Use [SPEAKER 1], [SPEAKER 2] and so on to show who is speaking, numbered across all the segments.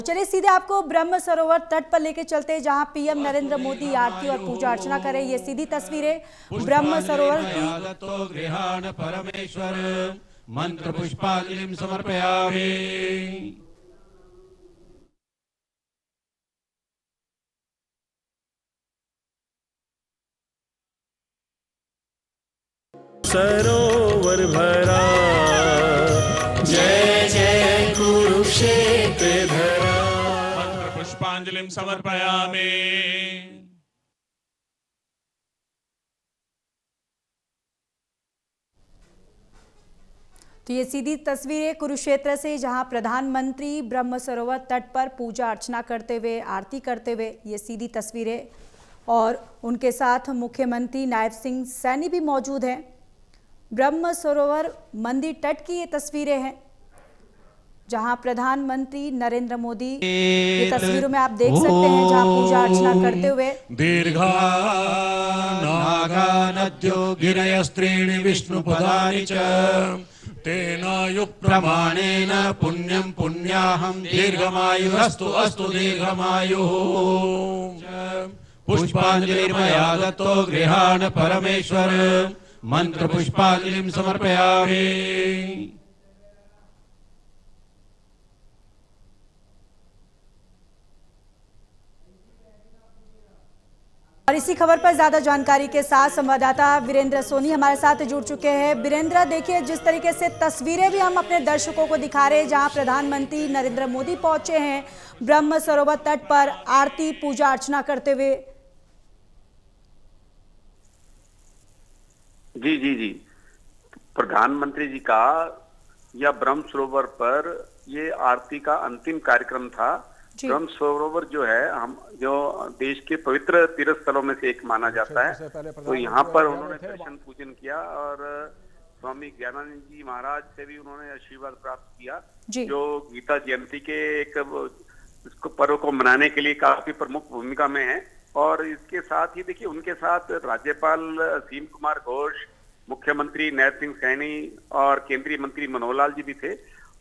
[SPEAKER 1] चलिए सीधे आपको ब्रह्म सरोवर तट पर लेके चलते हैं, जहां पीएम नरेंद्र मोदी आरती और पूजा अर्चना करें। ये सीधी तस्वीरें ब्रह्म सरोवर की।
[SPEAKER 2] गृहाण परमेश्वर मंत्र पुष्पांजलिं समर्पयामि।
[SPEAKER 3] सरोवर भरा, जय जय कुरुक्षेत्र धरा।
[SPEAKER 2] मंत्र पुष्पांजलिं समर्पयामि।
[SPEAKER 1] तो ये सीधी तस्वीरें कुरुक्षेत्र से, जहां प्रधानमंत्री ब्रह्म सरोवर तट पर पूजा अर्चना करते हुए, आरती करते हुए, ये सीधी तस्वीरें। और उनके साथ मुख्यमंत्री नायब सिंह सैनी भी मौजूद हैं। ब्रह्म सरोवर मंदिर तट की ये तस्वीरें हैं, जहां प्रधानमंत्री नरेंद्र मोदी, ये तस्वीरों में आप देख सकते हैं, जहां पूजा अर्चना करते हुए।
[SPEAKER 2] दीर्घा नागा नद्यो गिरयस्त्रीणि विष्णुपदानि च तेन युक्प्रमाणेन पुण्यं पुण्याहं दीर्घमायुरस्तु अस्तु दीर्घमायुः। पुष्पांजलिर्मया दत्तो गृहाण परमेश्वर मंत्र पुष्पांजलिं समर्पयामि।
[SPEAKER 1] और इसी खबर पर ज्यादा जानकारी के साथ संवाददाता वीरेंद्र सोनी हमारे साथ जुड़ चुके हैं। वीरेंद्र, देखिए जिस तरीके से तस्वीरें भी हम अपने दर्शकों को दिखा रहे हैं, जहां प्रधानमंत्री नरेंद्र मोदी पहुंचे हैं ब्रह्म सरोवर तट पर आरती पूजा अर्चना करते हुए।
[SPEAKER 4] जी जी जी, प्रधानमंत्री जी का यह ब्रह्म सरोवर पर ये आरती का अंतिम कार्यक्रम था। ब्रह्म सरोवर जो है, हम जो देश के पवित्र तीर्थ स्थलों में से एक माना जाता है, तो यहाँ पर उन्होंने दर्शन पूजन किया और स्वामी ज्ञानानंद जी महाराज से भी उन्होंने आशीर्वाद प्राप्त किया, जो गीता जयंती के एक इसको पर्व को मनाने के लिए काफी प्रमुख भूमिका में है। और इसके साथ ही देखिए, उनके साथ राज्यपाल असीम कुमार घोष, मुख्यमंत्री नायब सिंह सैनी और केंद्रीय मंत्री मनोहर लाल जी भी थे।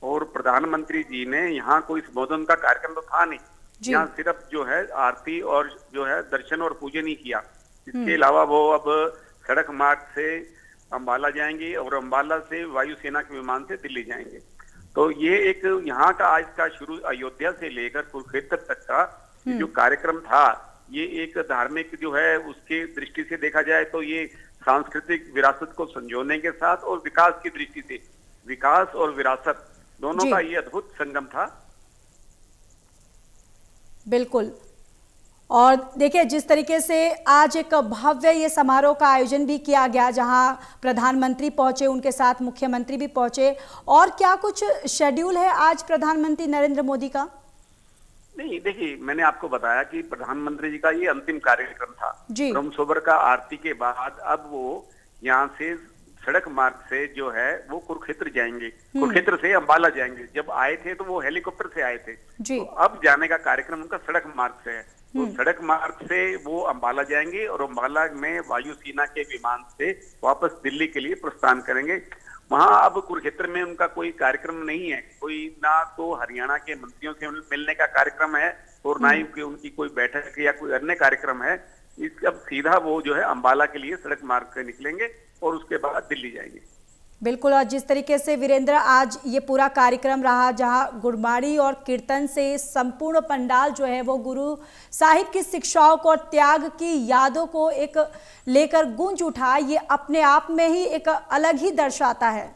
[SPEAKER 4] और प्रधानमंत्री जी ने यहाँ कोई संबोधन का कार्यक्रम तो था नहीं, यहाँ सिर्फ जो है आरती और जो है दर्शन और पूजन ही किया। इसके अलावा वो अब सड़क मार्ग से अंबाला जाएंगे और अंबाला से वायुसेना के विमान से दिल्ली जाएंगे। तो ये एक यहाँ का आज का शुरू अयोध्या से लेकर कुरुक्षेत्र तक का जो कार्यक्रम था, ये एक धार्मिक जो है उसके दृष्टि से देखा जाए तो ये सांस्कृतिक विरासत को संजोने के साथ और विकास की दृष्टि से, विकास और विरासत दोनों का ये अद्भुत संगम था।
[SPEAKER 1] बिल्कुल। और देखिए जिस तरीके से आज एक भव्य ये समारोह का आयोजन भी किया गया, जहां प्रधानमंत्री पहुंचे, उनके साथ मुख्यमंत्री भी पहुंचे। और क्या कुछ शेड्यूल है आज प्रधानमंत्री नरेंद्र मोदी का?
[SPEAKER 4] नहीं, देखिए मैंने आपको बताया कि प्रधानमंत्री जी का ये अंतिम कार्यक्रम था ब्रह्म सरोवर का आरती के बाद। अब वो यहाँ से सड़क मार्ग से जो है वो कुरुक्षेत्र जाएंगे, कुरुक्षेत्र से अंबाला जाएंगे। जब आए थे तो वो हेलीकॉप्टर से आए थे, तो अब जाने का कार्यक्रम उनका सड़क मार्ग से है। तो सड़क मार्ग से वो अंबाला जाएंगे और अंबाला में वायुसेना के विमान से वापस दिल्ली के लिए प्रस्थान करेंगे। वहां अब कुरुक्षेत्र में उनका कोई कार्यक्रम नहीं है, कोई ना तो हरियाणा के मंत्रियों से मिलने का कार्यक्रम है और ना ही उनकी कोई बैठक या कोई अन्य कार्यक्रम है। अब सीधा वो जो है अंबाला के लिए सड़क मार्ग से निकलेंगे और उसके बाद दिल्ली जाएंगे।
[SPEAKER 1] बिल्कुल। और जिस तरीके से वीरेंद्र आज ये पूरा कार्यक्रम रहा, जहां गुरबाणी और कीर्तन से संपूर्ण पंडाल जो है वो गुरु साहिब की शिक्षाओं को और त्याग की यादों को एक लेकर गूंज उठा, ये अपने आप में ही एक अलग ही दर्शाता है।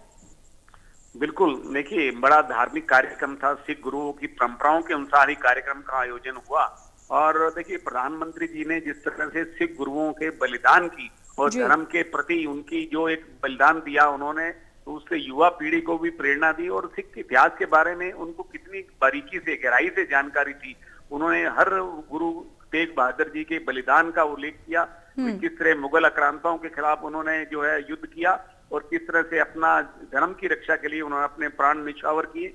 [SPEAKER 4] बिल्कुल, देखिए बड़ा धार्मिक कार्यक्रम था, सिख गुरुओं की परंपराओं के अनुसार ही कार्यक्रम का आयोजन हुआ। और देखिए प्रधानमंत्री जी ने जिस तरह से सिख गुरुओं के बलिदान की और धर्म के प्रति उनकी जो एक बलिदान दिया उन्होंने, तो उससे युवा पीढ़ी को भी प्रेरणा दी। और सिख इतिहास के बारे में उनको कितनी बारीकी से, गहराई से जानकारी थी। उन्होंने हर गुरु तेग बहादुर जी के बलिदान का उल्लेख किया, किस तरह मुगल आक्रांताओं के खिलाफ उन्होंने जो है युद्ध किया और किस तरह से अपना धर्म की रक्षा के लिए उन्होंने अपने प्राण निछावर किए।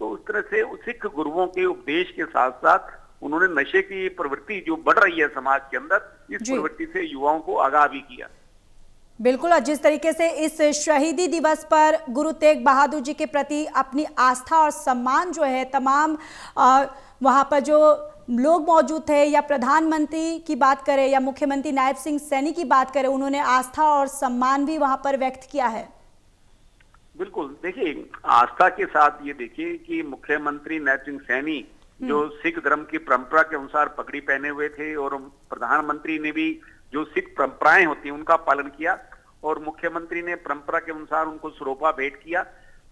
[SPEAKER 4] तो उस तरह से सिख गुरुओं के उपदेश के साथ साथ उन्होंने नशे की प्रवृत्ति जो बढ़ रही है समाज के अंदर, इस प्रवृत्ति से युवाओं को आगाह भी किया।
[SPEAKER 1] बिल्कुल। और जिस तरीके से इस शहीदी दिवस पर गुरु तेग बहादुर जी के प्रति अपनी आस्था और सम्मान जो है तमाम वहाँ पर जो लोग मौजूद थे, या प्रधानमंत्री की बात करें या मुख्यमंत्री नायब सिंह सैनी की बात करें, उन्होंने आस्था और सम्मान भी वहाँ पर व्यक्त किया है।
[SPEAKER 4] बिल्कुल, देखिए आस्था के साथ ये देखिए कि मुख्यमंत्री नायब सिंह सैनी जो सिख धर्म की परंपरा के अनुसार पगड़ी पहने हुए थे, और प्रधानमंत्री ने भी जो सिख परंपराएं होती हैं उनका पालन किया, और मुख्यमंत्री ने परंपरा के अनुसार उनको सरोपा भेंट किया।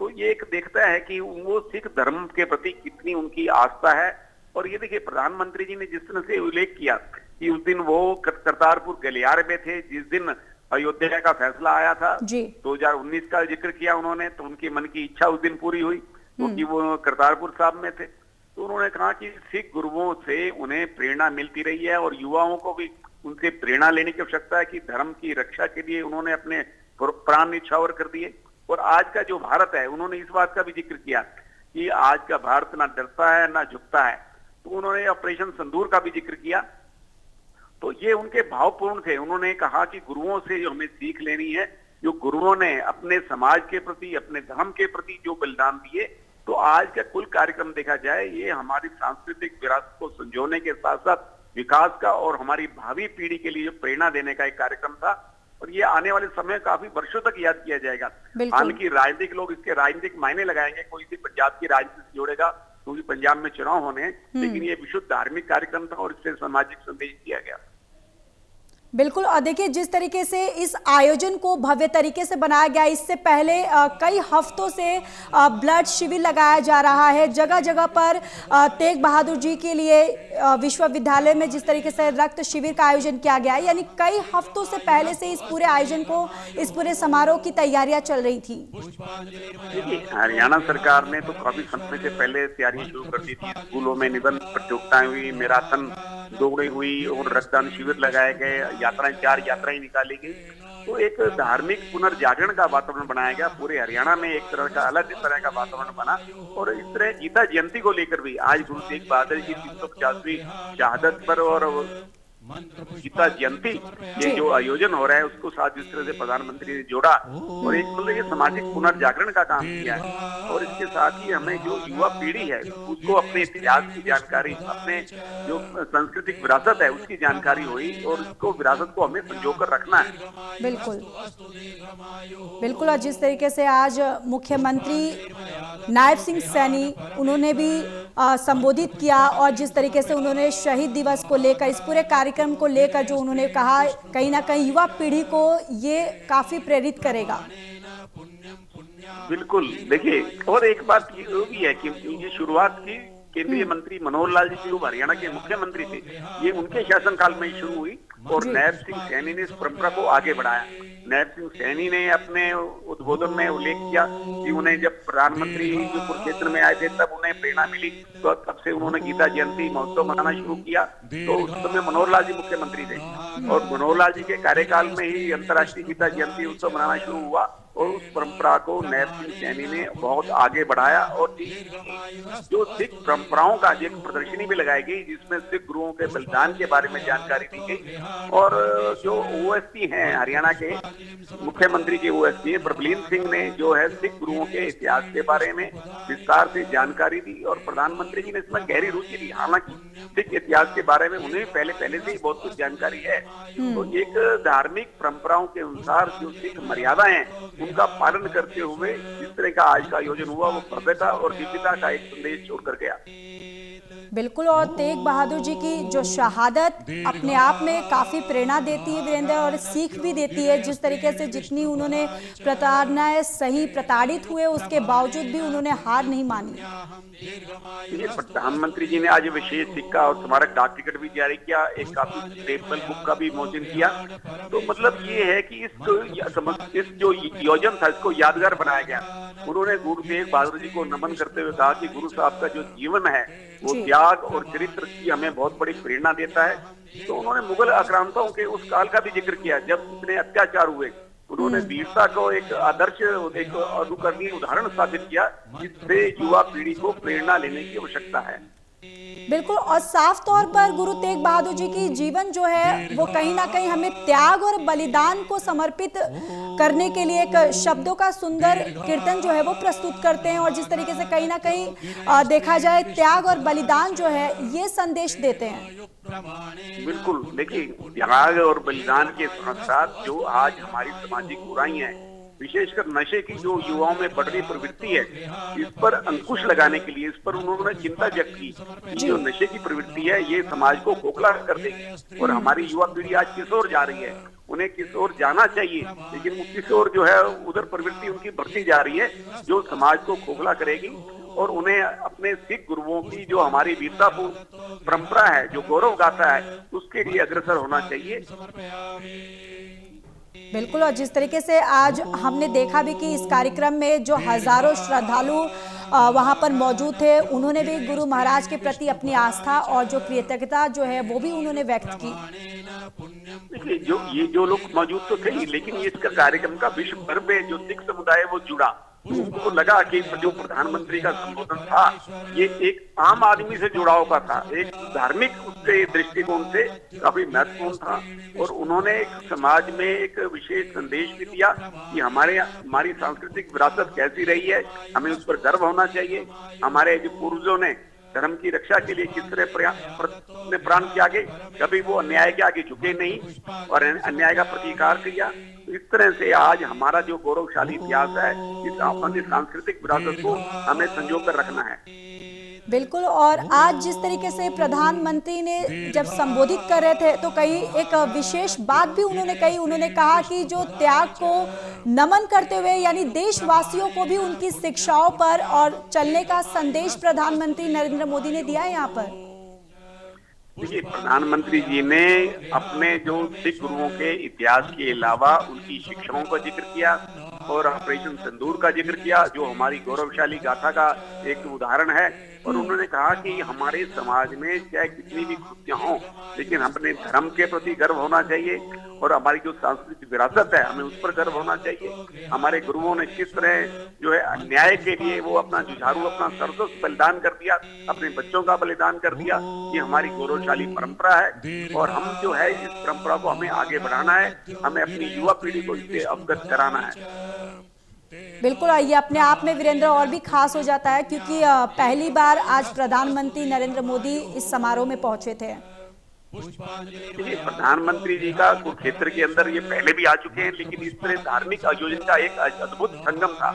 [SPEAKER 4] तो ये एक देखता है कि वो सिख धर्म के प्रति कितनी उनकी आस्था है। और ये देखिए प्रधानमंत्री जी ने जिस तरह से उल्लेख किया कि उस दिन वो करतारपुर गलियारे में थे जिस दिन अयोध्या का फैसला आया था, 2019 का जिक्र किया उन्होंने, तो उनकी मन की इच्छा उस दिन पूरी हुई क्योंकि वो करतारपुर साहब में थे। तो उन्होंने कहा कि सिख गुरुओं से उन्हें प्रेरणा मिलती रही है और युवाओं को भी उनसे प्रेरणा लेने की आवश्यकता है कि धर्म की रक्षा के लिए उन्होंने अपने प्राण न्यौछावर कर दिए। और आज का जो भारत है, उन्होंने इस बात का भी जिक्र किया कि आज का भारत ना डरता है ना झुकता है। तो उन्होंने ऑपरेशन सिंदूर का भी जिक्र किया। तो ये उनके भावपूर्ण थे। उन्होंने कहा कि गुरुओं से जो हमें सीख लेनी है, जो गुरुओं ने अपने समाज के प्रति, अपने धर्म के प्रति जो बलिदान दिए, तो आज का कुल कार्यक्रम देखा जाए ये हमारी सांस्कृतिक विरासत को संजोने के साथ साथ विकास का और हमारी भावी पीढ़ी के लिए प्रेरणा देने का एक कार्यक्रम था। और ये आने वाले समय काफी वर्षों तक याद किया जाएगा। हालांकि राजनीतिक लोग इसके राजनीतिक मायने लगाएंगे, कोई भी पंजाब की राजनीति से जोड़ेगा क्योंकि पंजाब में चुनाव होने हैं, लेकिन ये विशुद्ध धार्मिक कार्यक्रम था और इससे सामाजिक संदेश दिया गया।
[SPEAKER 1] बिल्कुल। और देखिए जिस तरीके से इस आयोजन को भव्य तरीके से बनाया गया, इससे पहले कई हफ्तों से ब्लड शिविर लगाया जा रहा है जगह जगह पर। तेग बहादुर जी के लिए विश्वविद्यालय में जिस तरीके से रक्त शिविर का आयोजन किया गया है, यानी कई हफ्तों से पहले से इस पूरे आयोजन को, इस पूरे समारोह की तैयारियां चल रही थी।
[SPEAKER 4] देखिए हरियाणा सरकार ने तो काफी समय से पहले तैयारियां शुरू कर दी थी। स्कूलों में निबंध प्रतियोगिताएं हुई, मैराथन दौड़े हुई और रक्तदान शिविर लगाए गए, यात्राएं 4 यात्राएं निकाली गई। तो एक धार्मिक पुनर्जागरण का वातावरण बनाया गया पूरे हरियाणा में, एक तरह का अलग तरह का वातावरण बना। और इस तरह गीता जयंती को लेकर भी आज गुरु तेग बहादुर जी की 350वीं शहादत पर और गीता जयंती ये जो आयोजन हो रहा है उसको साथ जिस तरह से प्रधानमंत्री ने जोड़ा और एक मतलब ये सामाजिक पुनर्जागरण का काम किया है। और इसके साथ ही हमें जो युवा पीढ़ी है उसको अपने इतिहास की जानकारी, अपने जो सांस्कृतिक विरासत है उसकी जानकारी हुई और उसको विरासत को हमें संजोकर रखना है।
[SPEAKER 1] बिल्कुल बिल्कुल। और जिस तरीके से आज मुख्यमंत्री नायब सिंह सैनी उन्होंने भी संबोधित किया और जिस तरीके से उन्होंने शहीद दिवस को लेकर, इस पूरे कार्यक्रम को लेकर जो उन्होंने कहा, कहीं ना कहीं युवा पीढ़ी को ये काफी प्रेरित करेगा।
[SPEAKER 4] बिल्कुल। देखिए और एक बात ये भी है कि ये शुरुआत की केंद्रीय मंत्री मनोहर लाल जी जो हरियाणा के मुख्यमंत्री थे, ये उनके शासनकाल में शुरू हुई और नायब सिंह सैनी ने इस परंपरा को आगे बढ़ाया। नायब सिंह सैनी ने अपने उद्बोधन में उल्लेख किया कि उन्हें जब प्रधानमंत्री जो कुरुक्षेत्र में आए थे तब उन्हें प्रेरणा मिली, तो तब से उन्होंने गीता जयंती महोत्सव मनाना शुरू किया। तो उस समय मनोहर लाल जी मुख्यमंत्री थे और मनोहर लाल जी के कार्यकाल में ही अंतर्राष्ट्रीय गीता जयंती उत्सव मनाना शुरू हुआ और उस परंपरा को नायब सिंह सैनी ने बहुत आगे बढ़ाया। और जो सिख परंपराओं का एक प्रदर्शनी भी लगाई गई जिसमें सिख गुरुओं के बलिदान के बारे में जानकारी दी गई। और जो ओएसपी हैं हरियाणा के मुख्यमंत्री के ओएसपी प्रबलीन सिंह ने जो है सिख गुरुओं के इतिहास के बारे में विस्तार से जानकारी दी और प्रधानमंत्री जी ने इसमें गहरी रुचि ली। हालांकि सिख इतिहास के बारे में उन्हें पहले से ही बहुत कुछ जानकारी है। तो एक धार्मिक परंपराओं के अनुसार जो सिख मर्यादाएं हैं उनका पालन करते हुए जिस तरह का आज का आयोजन हुआ वो भव्यता और दिव्यता का एक संदेश छोड़कर गया।
[SPEAKER 1] बिल्कुल। और तेग बहादुर जी की जो शहादत अपने आप में काफ़ी प्रेरणा देती है वीरेंद्र, और सीख भी देती है। जिस तरीके से जितनी उन्होंने प्रताड़नाएं सही, प्रताड़ित हुए, उसके बावजूद भी उन्होंने हार नहीं मानी।
[SPEAKER 4] प्रधानमंत्री जी ने आज विशेष सिक्का और स्मारक डाक टिकट भी जारी किया, एक काफी स्टेपल बुक का भी मोचन किया। तो मतलब ये है कि इस जो योजना था इसको यादगार बनाया गया। उन्होंने गुरु तेग बहादुर जी को नमन करते हुए कहा कि गुरु साहब का जो जीवन है वो त्याग और चरित्र की हमें बहुत बड़ी प्रेरणा देता है। तो उन्होंने मुगल आक्रांताओं के उस काल का भी जिक्र किया जब इतने अत्याचार हुए। उन्होंने वीरता को एक आदर्श, एक अनुकरणीय उदाहरण स्थापित किया जिससे युवा पीढ़ी को प्रेरणा लेने की आवश्यकता है।
[SPEAKER 1] बिल्कुल, और साफ तौर पर गुरु तेग बहादुर जी की जीवन जो है वो कहीं ना कहीं हमें त्याग और बलिदान को समर्पित करने के लिए एक शब्दों का सुंदर कीर्तन जो है वो प्रस्तुत करते हैं, और जिस तरीके से कहीं ना कहीं देखा जाए त्याग और बलिदान जो है ये संदेश देते हैं।
[SPEAKER 4] बिल्कुल, देखिए त्याग और बलिदान के साथ साथ जो आज हमारी सामाजिक बुराइयां हैं, विशेषकर नशे की जो युवाओं में बढ़ रही प्रवृत्ति है, इस पर अंकुश लगाने के लिए इस पर उन्होंने चिंता व्यक्त की कि जो नशे की प्रवृत्ति है ये समाज को खोखला कर देगी और हमारी युवा पीढ़ी आज किस ओर जा रही है, उन्हें किस ओर जाना चाहिए, लेकिन वो किस ओर जो है उधर प्रवृत्ति उनकी बढ़ती जा रही है जो समाज को खोखला करेगी और उन्हें अपने सिख गुरुओं की जो हमारी वीरतापूर्ण परंपरा है, जो गौरव गाथा है, उसके लिए अग्रसर होना चाहिए।
[SPEAKER 1] बिल्कुल, और जिस तरीके से आज हमने देखा भी कि इस कार्यक्रम में जो हजारों श्रद्धालु वहां पर मौजूद थे, उन्होंने भी गुरु महाराज के प्रति अपनी आस्था और जो कृतज्ञता जो है वो भी उन्होंने व्यक्त की।
[SPEAKER 4] देखिए जो लोग मौजूद तो थे ही, लेकिन ये इसका कार्यक्रम का विश्व भर में जो सिख समुदाय है वो जुड़ा, उनको लगा कि जो प्रधानमंत्री का संबोधन था ये एक आम आदमी से जुड़ा हुआ था, एक धार्मिक उसके दृष्टिकोण से काफी महत्वपूर्ण था और उन्होंने एक समाज में एक विशेष संदेश भी दिया कि हमारी सांस्कृतिक विरासत कैसी रही है, हमें उस पर गर्व होना चाहिए। हमारे जो पूर्वजों ने धर्म की रक्षा के लिए किस तरह प्राण त्यागे, कभी वो अन्याय के आगे झुके नहीं और अन्याय का प्रतिकार किया। इस तरह से आज हमारा जो गौरवशाली इतिहास है, इस अपनी सांस्कृतिक विरासत को हमें संजो कर रखना है।
[SPEAKER 1] बिल्कुल, और आज जिस तरीके से प्रधानमंत्री ने जब संबोधित कर रहे थे तो कहीं एक विशेष बात भी उन्होंने कही, उन्होंने कहा कि जो त्याग को नमन करते हुए यानी देशवासियों को भी उनकी शिक्षाओं पर और चलने का संदेश प्रधानमंत्री नरेंद्र मोदी ने दिया है यहाँ पर।
[SPEAKER 4] देखिए, प्रधानमंत्री जी ने अपने जो सिख गुरुओं के इतिहास के अलावा उनकी शिक्षाओं का जिक्र किया और ऑपरेशन सिंदूर का जिक्र किया, जो हमारी गौरवशाली गाथा का एक उदाहरण है। और उन्होंने कहा कि हमारे समाज में चाहे कितनी भी खुशियां हों, लेकिन अपने धर्म के प्रति गर्व होना चाहिए और हमारी जो सांस्कृतिक विरासत है हमें उस पर गर्व होना चाहिए। हमारे गुरुओं ने किस तरह जो है अन्याय के लिए वो अपना जुझारू, अपना सर्वस्व बलिदान कर दिया, अपने बच्चों का बलिदान कर दिया। ये हमारी गौरवशाली परंपरा है और हम जो है इस परंपरा को हमें आगे बढ़ाना है, हमें अपनी युवा पीढ़ी को इससे अवगत कराना है।
[SPEAKER 1] बिल्कुल, ये अपने आप में वीरेंद्र और भी खास हो जाता है क्योंकि पहली बार आज प्रधानमंत्री नरेंद्र मोदी इस समारोह में पहुंचे थे।
[SPEAKER 4] प्रधानमंत्री जी का कुरुक्षेत्र के अंदर ये पहले भी आ चुके हैं, लेकिन इस तरह धार्मिक आयोजन का एक अद्भुत संगम था।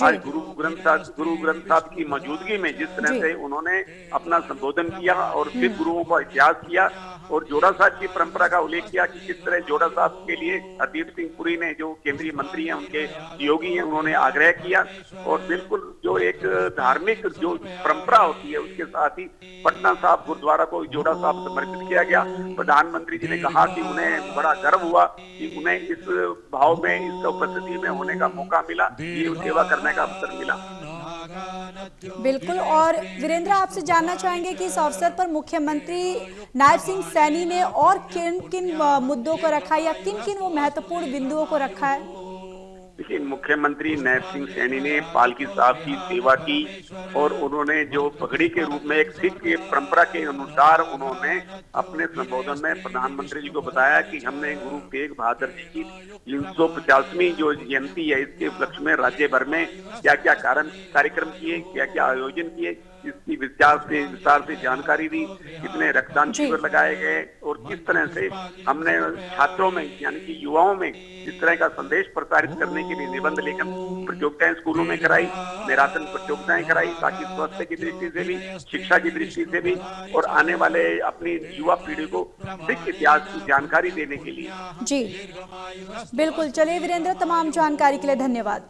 [SPEAKER 4] आज गुरु ग्रंथ साहब की मौजूदगी में जिस तरह से उन्होंने अपना संबोधन किया और सिख गुरुओं का इतिहास किया और जोड़ा साहब की परंपरा का उल्लेख किया कि किस तरह जोड़ा साहब के लिए हरदीप सिंह पुरी ने, जो केंद्रीय मंत्री हैं, उनके योगी हैं, उन्होंने आग्रह किया और बिल्कुल जो एक धार्मिक जो परंपरा होती है उसके साथ ही पटना साहब गुरुद्वारा को जोड़ा साहब समर्पित किया गया। प्रधानमंत्री जी ने कहा कि उन्हें बड़ा गर्व हुआ कि उन्हें इस भाव में, इस उपस्थिति में होने का मौका मिला, ये सेवा करने का अवसर मिला।
[SPEAKER 1] बिल्कुल, और वीरेंद्र आपसे जानना चाहेंगे कि इस अवसर पर मुख्यमंत्री नायब सिंह सैनी ने और किन किन मुद्दों को रखा या किन किन वो महत्वपूर्ण बिंदुओं को रखा है?
[SPEAKER 4] देखिए, मुख्यमंत्री नायब सिंह सैनी ने पालकी साहब की सेवा की और उन्होंने जो पगड़ी के रूप में एक सिख की परंपरा के अनुसार उन्होंने अपने संबोधन में प्रधानमंत्री जी को बताया कि हमने गुरु तेग बहादुर जी की 350वीं जो जयंती है, इसके उपलक्ष्य में राज्य भर में क्या क्या कार्यक्रम किए, क्या क्या आयोजन किए, इसकी विस्तार से जानकारी दी, कितने रक्तदान शिविर लगाए गए और किस तरह से हमने छात्रों में यानी कि युवाओं में इस तरह का संदेश प्रसारित करने के लिए निबंध लेखन प्रतियोगिताएं स्कूलों में कराई, मैराथन प्रतियोगिताएं कराई, ताकि स्वास्थ्य की दृष्टि से भी, शिक्षा की दृष्टि से भी और आने वाले अपनी युवा पीढ़ी को सिख इतिहास की जानकारी देने के लिए।
[SPEAKER 1] जी बिल्कुल, चलिए वीरेंद्र, तमाम जानकारी के लिए धन्यवाद।